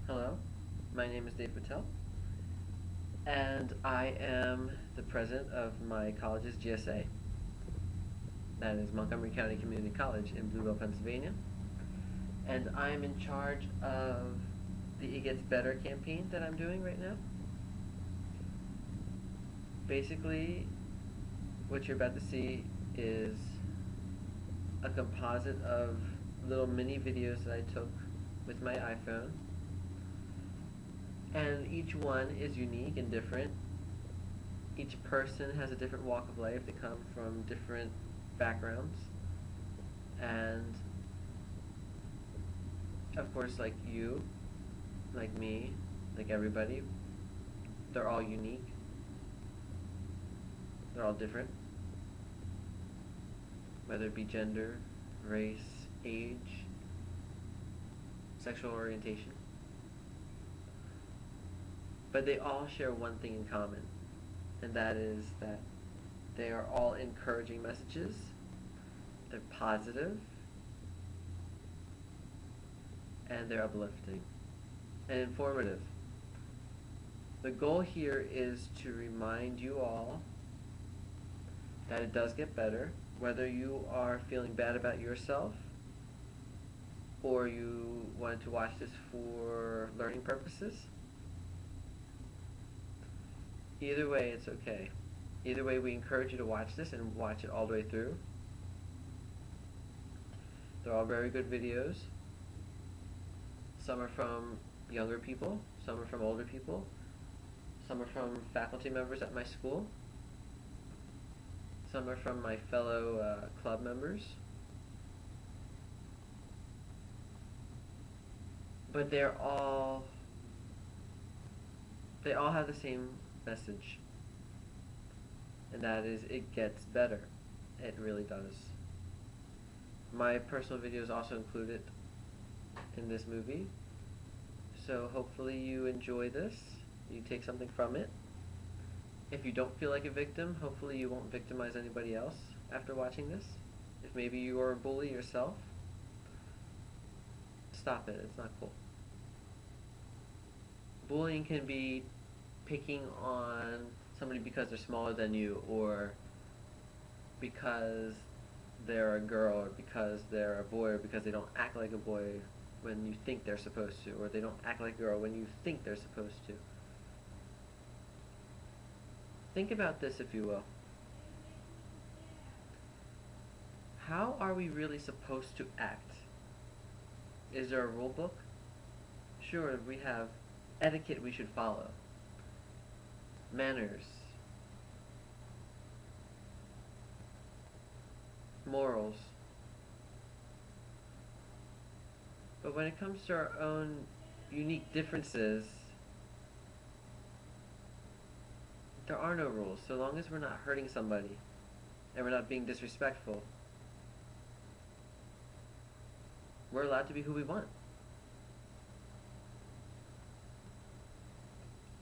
Hello, my name is Dave Patel, and I am the president of my college's GSA. That is Montgomery County Community College in Blue Bell, Pennsylvania. And I'm in charge of the It Gets Better campaign that I'm doing right now. Basically, what you're about to see is a composite of little mini videos that I took with my iPhone. And each one is unique and different. Each person has a different walk of life. They come from different backgrounds. And of course, like you, like me, like everybody, they're all unique. They're all different. Whether it be gender, race, age, sexual orientation. But they all share one thing in common, and that is that they are all encouraging messages. They're positive, and they're uplifting and informative. The goal here is to remind you all that it does get better, whether you are feeling bad about yourself or you wanted to watch this for learning purposes. Either way, it's okay. Either way, we encourage you to watch this and watch it all the way through. They're all very good videos. Some are from younger people, some are from older people, some are from faculty members at my school, some are from my fellow club members. But they all have the same message, and that is it gets better. It really does. My personal videos also included in this movie, so hopefully you enjoy this, you take something from it. If you don't feel like a victim, hopefully you won't victimize anybody else after watching this. If maybe you are a bully yourself, stop it, it's not cool. Bullying can be picking on somebody because they're smaller than you, or because they're a girl, or because they're a boy, or because they don't act like a boy when you think they're supposed to, or they don't act like a girl when you think they're supposed to. Think about this, if you will. How are we really supposed to act? Is there a rule book? Sure, we have etiquette we should follow. Manners. Morals. But when it comes to our own unique differences, there are no rules, so long as we're not hurting somebody and we're not being disrespectful. We're allowed to be who we want.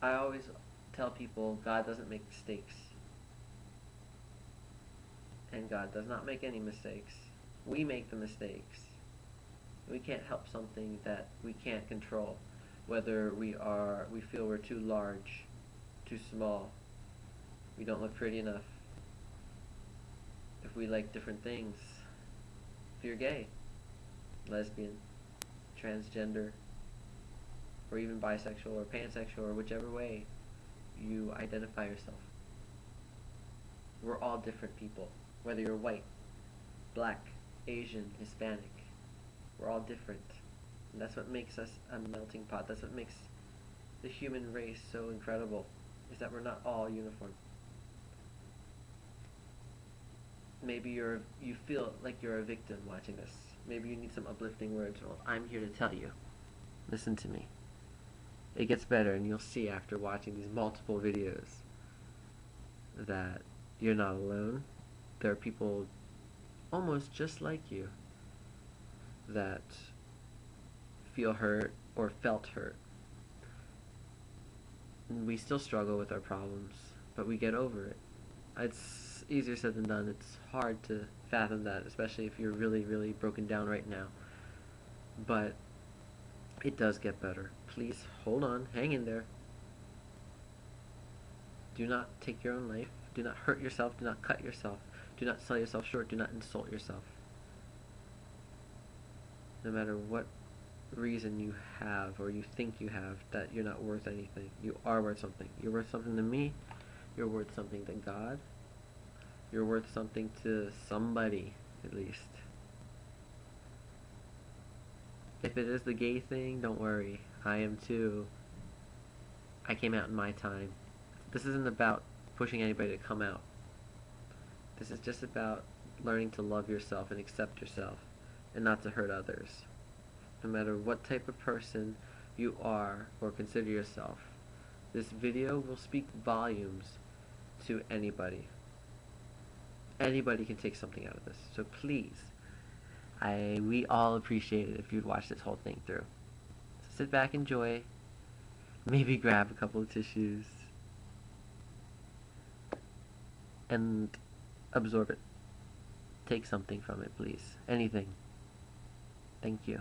I always tell people God doesn't make mistakes. And God does not make any mistakes. We make the mistakes. We can't help something that we can't control. Whether we feel we're too large, too small, we don't look pretty enough, if we like different things, if you're gay, lesbian, transgender, or even bisexual or pansexual, or whichever way you identify yourself. We're all different people, whether you're white, black, Asian, Hispanic. We're all different. And that's what makes us a melting pot. That's what makes the human race so incredible, is that we're not all uniform. Maybe you feel like you're a victim watching this. Maybe you need some uplifting words. Well, I'm here to tell you. Listen to me. It gets better, and you'll see after watching these multiple videos that you're not alone. There are people almost just like you that feel hurt or felt hurt. And we still struggle with our problems, but we get over it. It's easier said than done. It's hard to fathom that, especially if you're really, really broken down right now. But It does get better. Please hold on, hang in there. Do not take your own life. Do not hurt yourself. Do not cut yourself. Do not sell yourself short. Do not insult yourself. No matter what reason you have or you think you have that you're not worth anything, you are worth something. You're worth something to me. You're worth something to God. You're worth something to somebody, at least. If it is the gay thing, don't worry. I am too. I came out in my time. This isn't about pushing anybody to come out. This is just about learning to love yourself and accept yourself and not to hurt others. No matter what type of person you are or consider yourself, this video will speak volumes to anybody. Anybody can take something out of this. So please, we all appreciate it if you'd watch this whole thing through. So sit back, enjoy, maybe grab a couple of tissues, and absorb it. Take something from it, please. Anything. Thank you.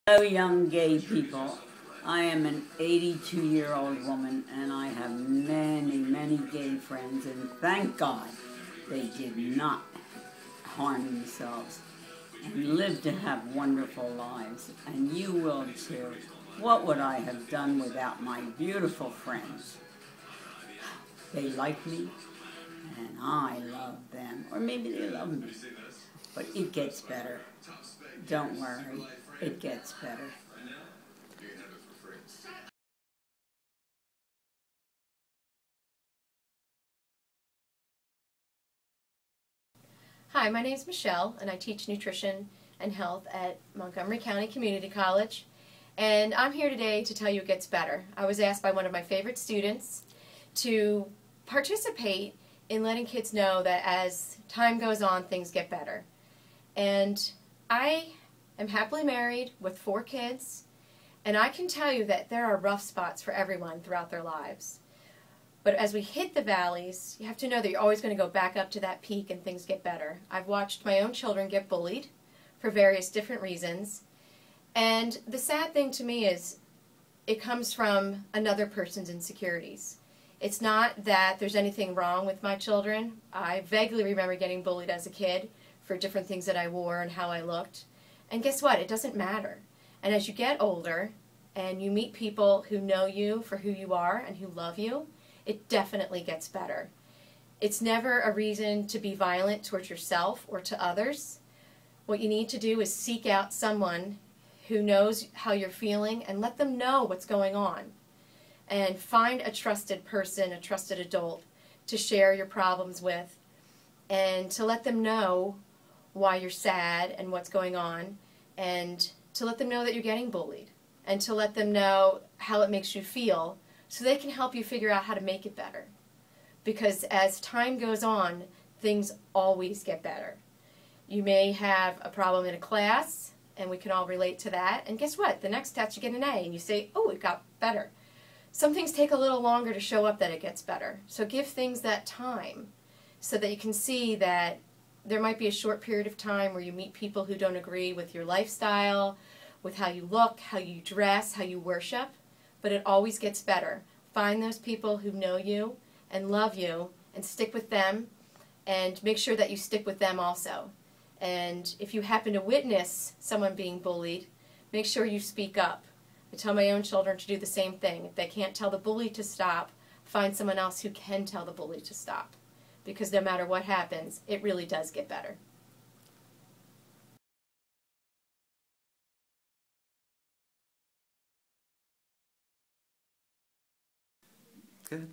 Hello, young gay people. I am an 82-year-old woman, and I have many, many gay friends, and thank God they did not harm themselves and live to have wonderful lives, and you will too. What would I have done without my beautiful friends? They like me, and I love them, or maybe they love me, but it gets better. Don't worry, it gets better. Hi, my name is Michelle, and I teach nutrition and health at Montgomery County Community College. And I'm here today to tell you it gets better. I was asked by one of my favorite students to participate in letting kids know that as time goes on, things get better. And I am happily married with 4 kids, and I can tell you that there are rough spots for everyone throughout their lives. But as we hit the valleys, you have to know that you're always going to go back up to that peak and things get better. I've watched my own children get bullied for various different reasons. And the sad thing to me is it comes from another person's insecurities. It's not that there's anything wrong with my children. I vaguely remember getting bullied as a kid for different things that I wore and how I looked. And guess what? It doesn't matter. And as you get older and you meet people who know you for who you are and who love you, it definitely gets better. It's never a reason to be violent towards yourself or to others. What you need to do is seek out someone who knows how you're feeling and let them know what's going on. And find a trusted person, a trusted adult to share your problems with and to let them know why you're sad and what's going on, and to let them know that you're getting bullied, and to let them know how it makes you feel so they can help you figure out how to make it better. Because as time goes on, things always get better. You may have a problem in a class, and we can all relate to that, and guess what? The next test you get an A, and you say, oh, it got better. Some things take a little longer to show up that it gets better. So give things that time so that you can see that there might be a short period of time where you meet people who don't agree with your lifestyle, with how you look, how you dress, how you worship, but it always gets better. Find those people who know you and love you and stick with them, and make sure that you stick with them also. And if you happen to witness someone being bullied, make sure you speak up. I tell my own children to do the same thing. If they can't tell the bully to stop, find someone else who can tell the bully to stop. Because no matter what happens, it really does get better. Good.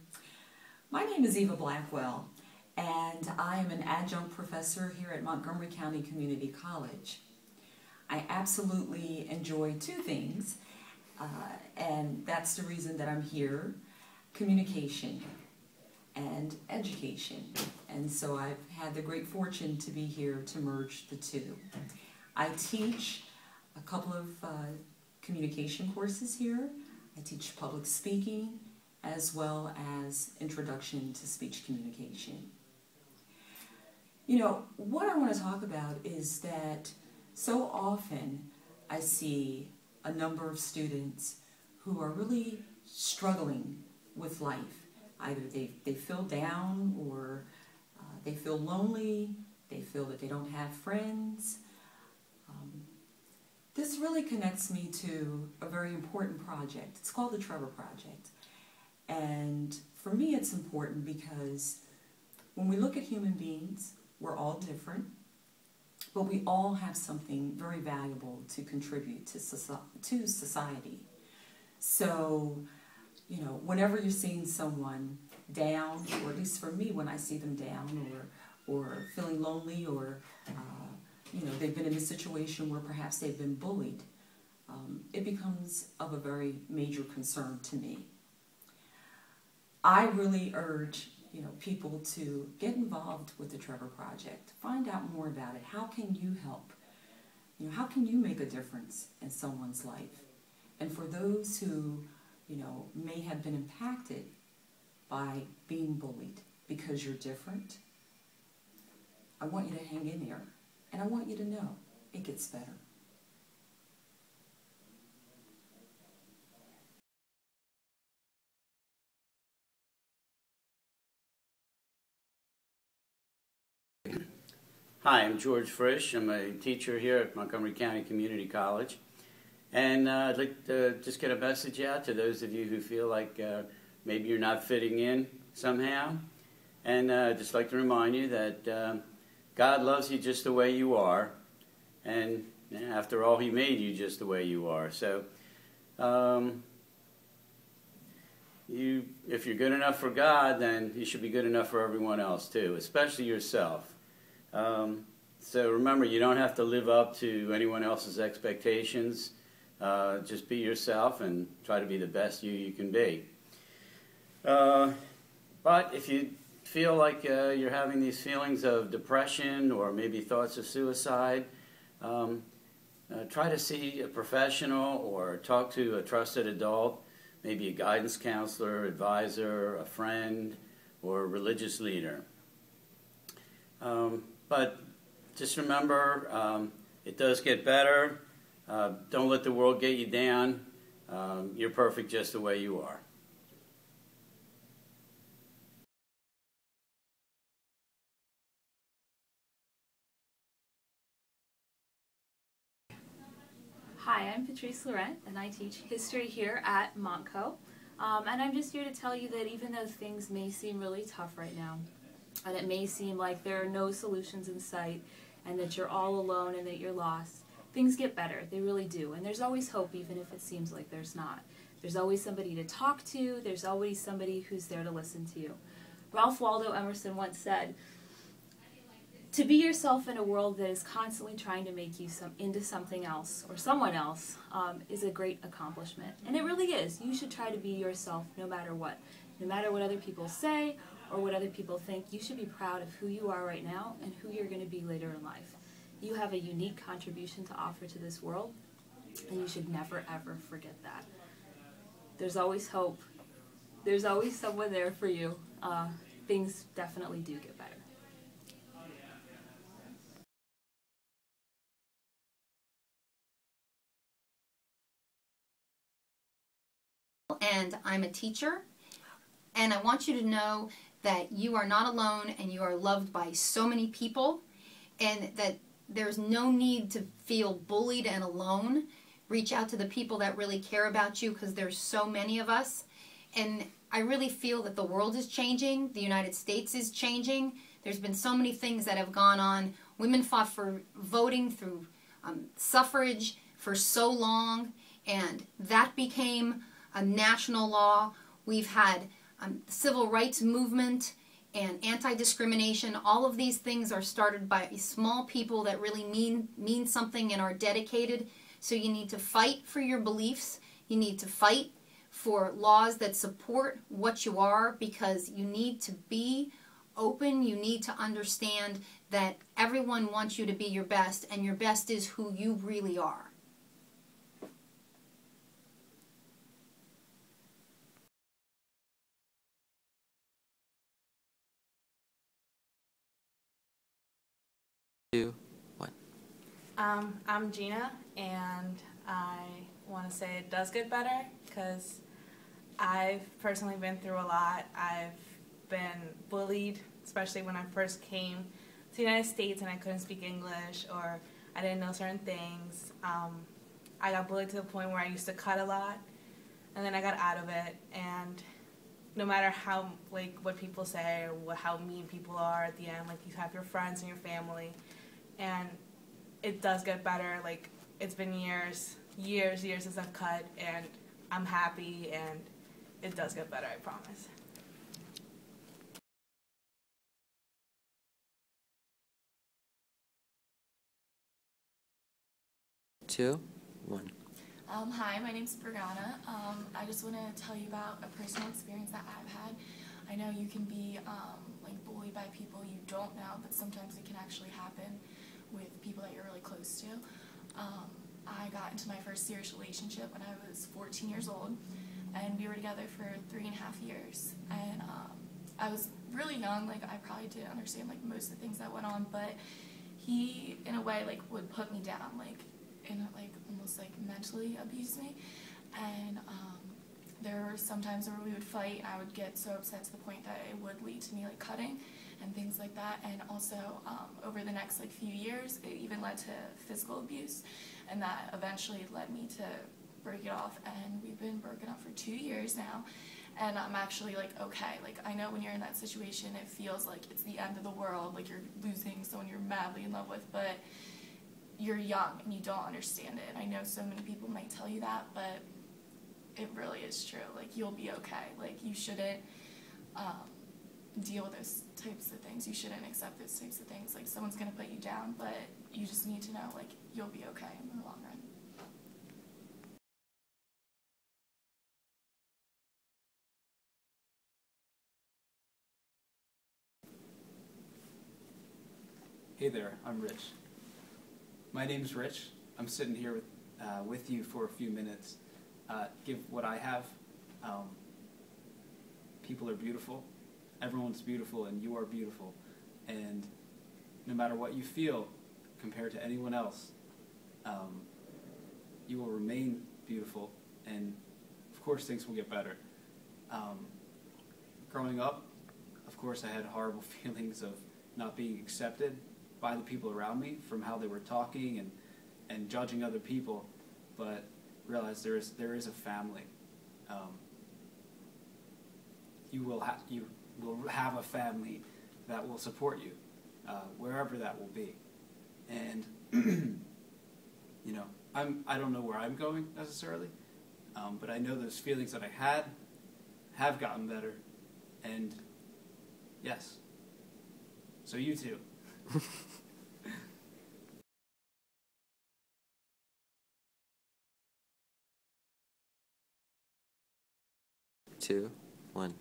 My name is Eva Blackwell, and I am an adjunct professor here at Montgomery County Community College. I absolutely enjoy 2 things, and that's the reason that I'm here: communication and education. And so I've had the great fortune to be here to merge the 2. I teach a couple of communication courses here. I teach public speaking as well as introduction to speech communication. What I want to talk about is that so often I see a number of students who are really struggling with life. Either they feel down, or they feel lonely, they feel that they don't have friends. This really connects me to a very important project. It's called the Trevor Project. And for me it's important because when we look at human beings, we're all different, but we all have something very valuable to contribute to society. So, whenever you're seeing someone down, or at least for me, when I see them down or feeling lonely, or they've been in a situation where perhaps they've been bullied, it becomes of a very major concern to me. I really urge people to get involved with the Trevor Project. Find out more about it. How can you help? How can you make a difference in someone's life? And for those who, may have been impacted by being bullied because you're different, I want you to hang in there. And I want you to know it gets better. Hi, I'm George Frisch. I'm a teacher here at Montgomery County Community College. And I'd like to just get a message out to those of you who feel like maybe you're not fitting in somehow. And I'd just like to remind you that God loves you just the way you are. And after all, He made you just the way you are. So if you're good enough for God, then you should be good enough for everyone else too, especially yourself. So remember, you don't have to live up to anyone else's expectations. Just be yourself and try to be the best you can be. But if you feel like you're having these feelings of depression or maybe thoughts of suicide, try to see a professional or talk to a trusted adult, maybe a guidance counselor, advisor, a friend, or a religious leader. But just remember, it does get better. Don't let the world get you down. You're perfect just the way you are. Hi, I'm Patrice Laurent, and I teach history here at Montco. And I'm just here to tell you that even though things may seem really tough right now, and it may seem like there are no solutions in sight, and that you're all alone and that you're lost, things get better. They really do. And there's always hope, even if it seems like there's not. There's always somebody to talk to. There's always somebody who's there to listen to you. Ralph Waldo Emerson once said, "To be yourself in a world that is constantly trying to make you into something else or someone else is a great accomplishment." And it really is. You should try to be yourself no matter what. No matter what other people say or what other people think, you should be proud of who you are right now and who you're going to be later in life. You have a unique contribution to offer to this world, and you should never, ever forget that. There's always hope. There's always someone there for you. Things definitely do get better. And I'm a teacher, and I want you to know that you are not alone and you are loved by so many people, and that there's no need to feel bullied and alone. Reach out to the people that really care about you, because there's so many of us. And I really feel that the world is changing, the United States is changing. There's been so many things that have gone on. Women fought for voting through suffrage for so long, and that became a national law. We've had civil rights movement and anti-discrimination. All of these things are started by small people that really mean something and are dedicated. So you need to fight for your beliefs. You need to fight for laws that support what you are, because you need to be open. You need to understand that everyone wants you to be your best, and your best is who you really are. 2, 1. I'm Gina, and I want to say it does get better because I've personally been through a lot. I've been bullied, especially when I first came to the United States and I couldn't speak English or I didn't know certain things. I got bullied to the point where I used to cut a lot, and then I got out of it. And no matter how, what people say or how mean people are at the end, you have your friends and your family, and it does get better. It's been years since I've cut, and I'm happy, and it does get better, I promise. Two, one. Hi, my name's Brianna. I just want to tell you about a personal experience that I've had. I know you can be bullied by people you don't know, but sometimes it can actually happen with people that you're really close to. I got into my first serious relationship when I was 14 years old, and we were together for 3.5 years. And I was really young, I probably didn't understand most of the things that went on, but he, in a way, would put me down, and almost mentally abuse me. And there were some times where we would fight and I would get so upset to the point that it would lead to me cutting and things like that. And also over the next few years it even led to physical abuse, and that eventually led me to break it off, and we've been broken up for 2 years now. And I'm actually okay. I know when you're in that situation it feels like it's the end of the world, you're losing someone you're madly in love with, but you're young and you don't understand it. And I know so many people might tell you that, but it really is true. You'll be okay. You shouldn't deal with those types of things. You shouldn't accept those types of things. Someone's gonna put you down, but you just need to know you'll be okay in the long run. Hey there, I'm Rich. My name's Rich. I'm sitting here with you for a few minutes. Give what I have. People are beautiful. Everyone's beautiful, and you are beautiful. And no matter what you feel compared to anyone else, you will remain beautiful, and of course things will get better. Growing up, of course I had horrible feelings of not being accepted by the people around me from how they were talking and judging other people, but realized there is a family. You will have a family that will support you wherever that will be, and I don't know where I'm going necessarily, but I know those feelings that I had have gotten better, and yes, so you too. 2, 1.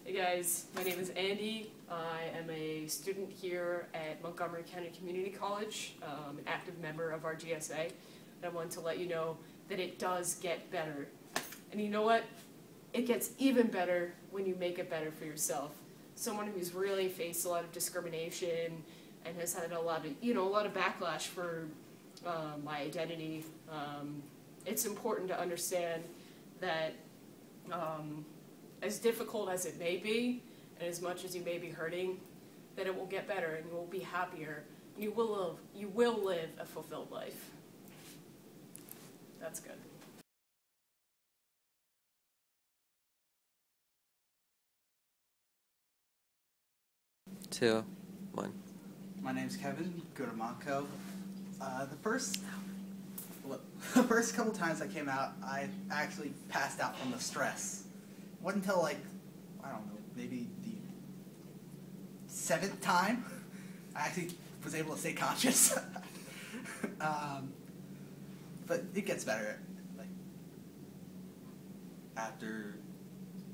Hey guys, my name is Andy. I am a student here at Montgomery County Community College, an active member of our GSA, and I wanted to let you know that it does get better. And you know what? It gets even better when you make it better for yourself. Someone who's really faced a lot of discrimination and has had a lot of backlash for my identity. It's important to understand that as difficult as it may be, and as much as you may be hurting, that it will get better and you will be happier. And you will live a fulfilled life. That's good. 2, 1. My name's Kevin. Go to Montco. The first couple times I came out, I actually passed out from the stress. It wasn't until I don't know, maybe the 7th time I actually was able to stay conscious. But it gets better. After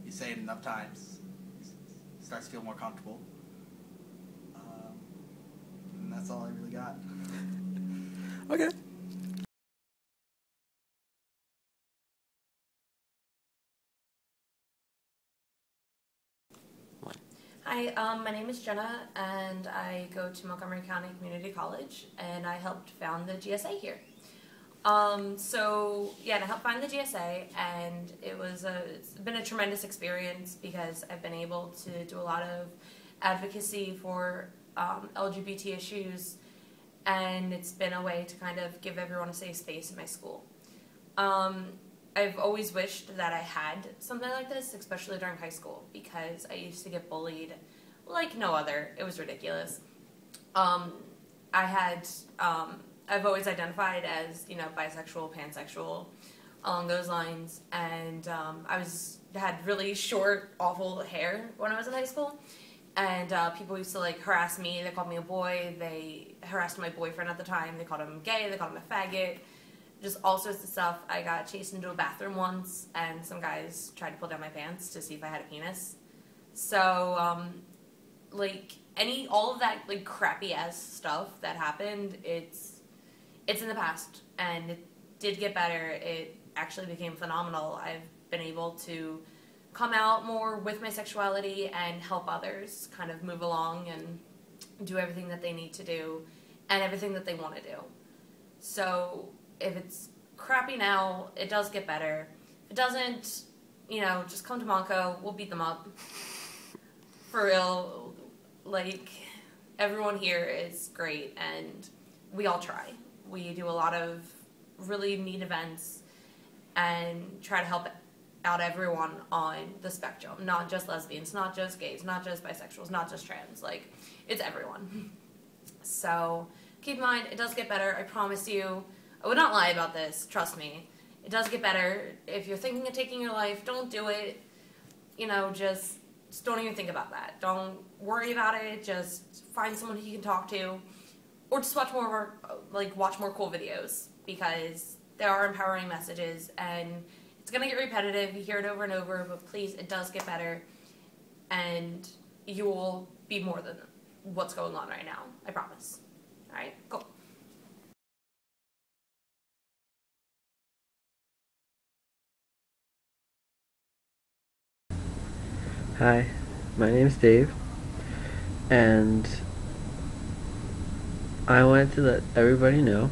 you say it enough times, it starts to feel more comfortable. And that's all I really got. Okay. Hi, Hi, my name is Jenna, and I go to Montgomery County Community College, and I helped found the GSA here. And I helped find the GSA, and it's been a tremendous experience because I've been able to do a lot of advocacy for LGBT issues, and it's been a way to kind of give everyone a safe space in my school. I've always wished that I had something like this, especially during high school, because I used to get bullied like no other. It was ridiculous. I've always identified as, bisexual, pansexual, along those lines, and had really short, awful hair when I was in high school, and people used to harass me. They called me a boy. They harassed my boyfriend at the time. They called him gay. They called him a faggot. Just all sorts of stuff. I got chased into a bathroom once, and some guys tried to pull down my pants to see if I had a penis. So, all of that, crappy ass stuff that happened, it's in the past, and it did get better. It actually became phenomenal. I've been able to come out more with my sexuality and help others kind of move along and do everything that they need to do and everything that they want to do. So, if it's crappy now, it does get better. If it doesn't, just come to Monco. We'll beat them up. For real. Everyone here is great, and we all try. We do a lot of really neat events and try to help out everyone on the spectrum. Not just lesbians, not just gays, not just bisexuals, not just trans. It's everyone. So, keep in mind, it does get better. I promise you. I would not lie about this, trust me. It does get better. If you're thinking of taking your life, don't do it. Just don't even think about that. Don't worry about it. Just find someone who you can talk to. Or just watch more cool videos, because there are empowering messages, and it's going to get repetitive. You hear it over and over, but please, it does get better. And you will be more than what's going on right now. I promise. All right? Cool. Hi, my name's Dave, and I wanted to let everybody know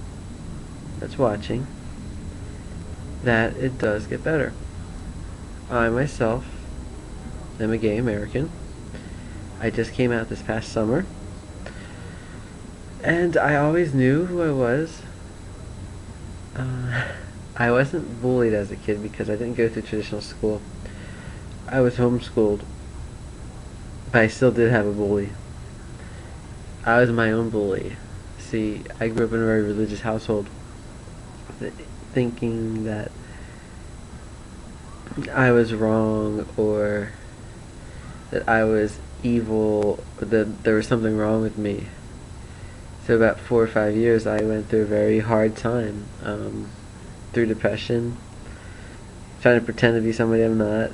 that's watching that it does get better. I myself am a gay American. I just came out this past summer, and I always knew who I was. I wasn't bullied as a kid because I didn't go through traditional school. I was homeschooled. But I still did have a bully. I was my own bully. See, I grew up in a very religious household, thinking that I was wrong, or that I was evil, or that there was something wrong with me. So about 4 or 5 years I went through a very hard time, through depression, trying to pretend to be somebody I'm not,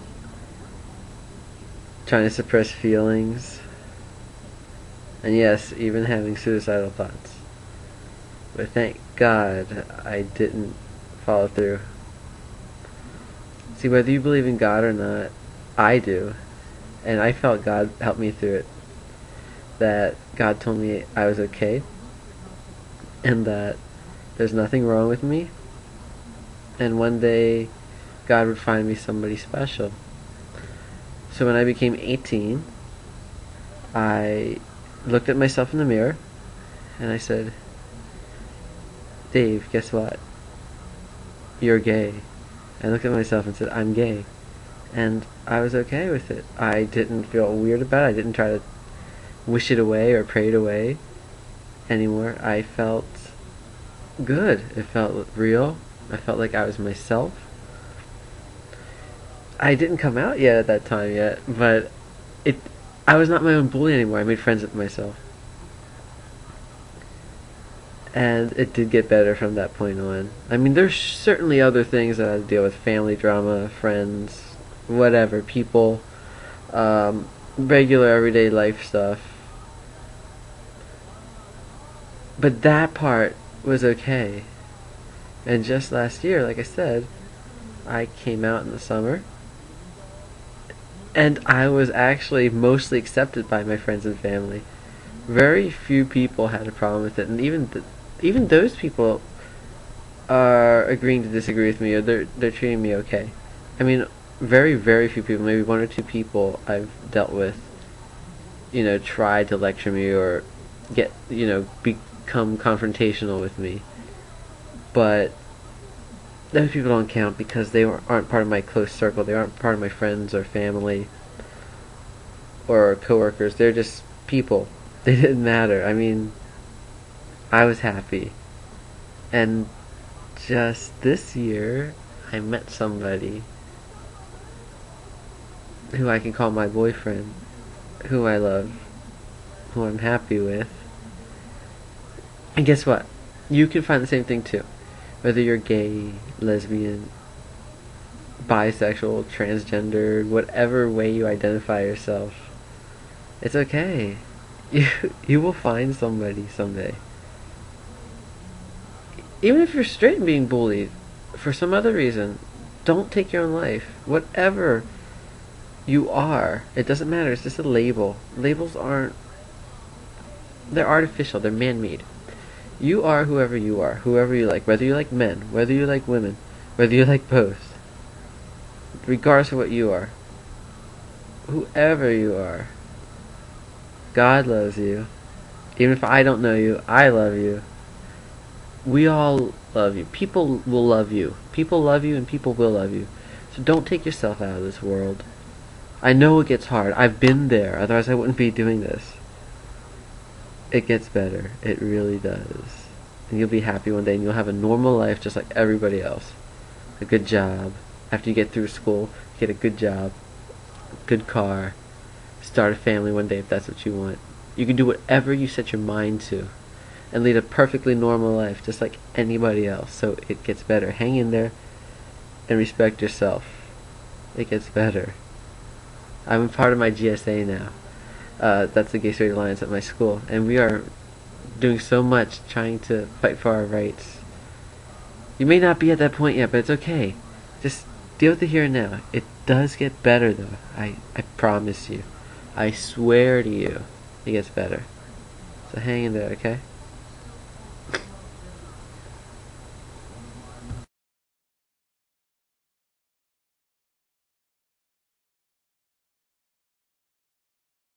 trying to suppress feelings, and yes, even having suicidal thoughts. But thank God I didn't follow through. See, whether you believe in God or not, I do, and I felt God helped me through it. That God told me I was okay, and that there's nothing wrong with me, and one day God would find me somebody special. So when I became 18, I looked at myself in the mirror, and I said, Dave, guess what? You're gay. I looked at myself and said, I'm gay. And I was okay with it. I didn't feel weird about it. I didn't try to wish it away or pray it away anymore. I felt good. It felt real. I felt like I was myself. I didn't come out yet at that time yet, but I was not my own bully anymore. I made friends with myself. And it did get better from that point on. I mean, there's certainly other things that I had to deal with: family drama, friends, whatever, people, regular everyday life stuff. But that part was okay. And just last year, like I said, I came out in the summer. And I was actually mostly accepted by my friends and family. Very few people had a problem with it, and even those people are agreeing to disagree with me, or they're treating me okay. I mean, very few people, maybe one or two people I've dealt with, tried to lecture me or become confrontational with me. But those people don't count because they aren't part of my close circle. They aren't part of my friends or family or coworkers. They're just people. They didn't matter. I mean, I was happy. And just this year, I met somebody who I can call my boyfriend, who I love, who I'm happy with. And guess what? You can find the same thing too. Whether you're gay, lesbian, bisexual, transgender, whatever way you identify yourself, it's okay. You will find somebody someday. Even if you're straight and being bullied for some other reason, don't take your own life. Whatever you are, it doesn't matter. It's just a label. Labels they're artificial. They're man-made. You are whoever you are, whoever you like, whether you like men, whether you like women, whether you like both. Regardless of what you are, whoever you are, God loves you. Even if I don't know you, I love you. We all love you. People will love you. People love you and people will love you. So don't take yourself out of this world. I know it gets hard. I've been there. Otherwise I wouldn't be doing this. It gets better. It really does. And you'll be happy one day and you'll have a normal life just like everybody else. A good job. After you get through school, get a good job, good car, start a family one day if that's what you want. You can do whatever you set your mind to and lead a perfectly normal life just like anybody else. So it gets better. Hang in there and respect yourself. It gets better. I'm a part of my GSA now. That's the Gay Straight Alliance at my school, and we are doing so much trying to fight for our rights. You may not be at that point yet, but it's okay. Just deal with the here and now. It does get better though. I promise you. I swear to you, it gets better. So hang in there, okay?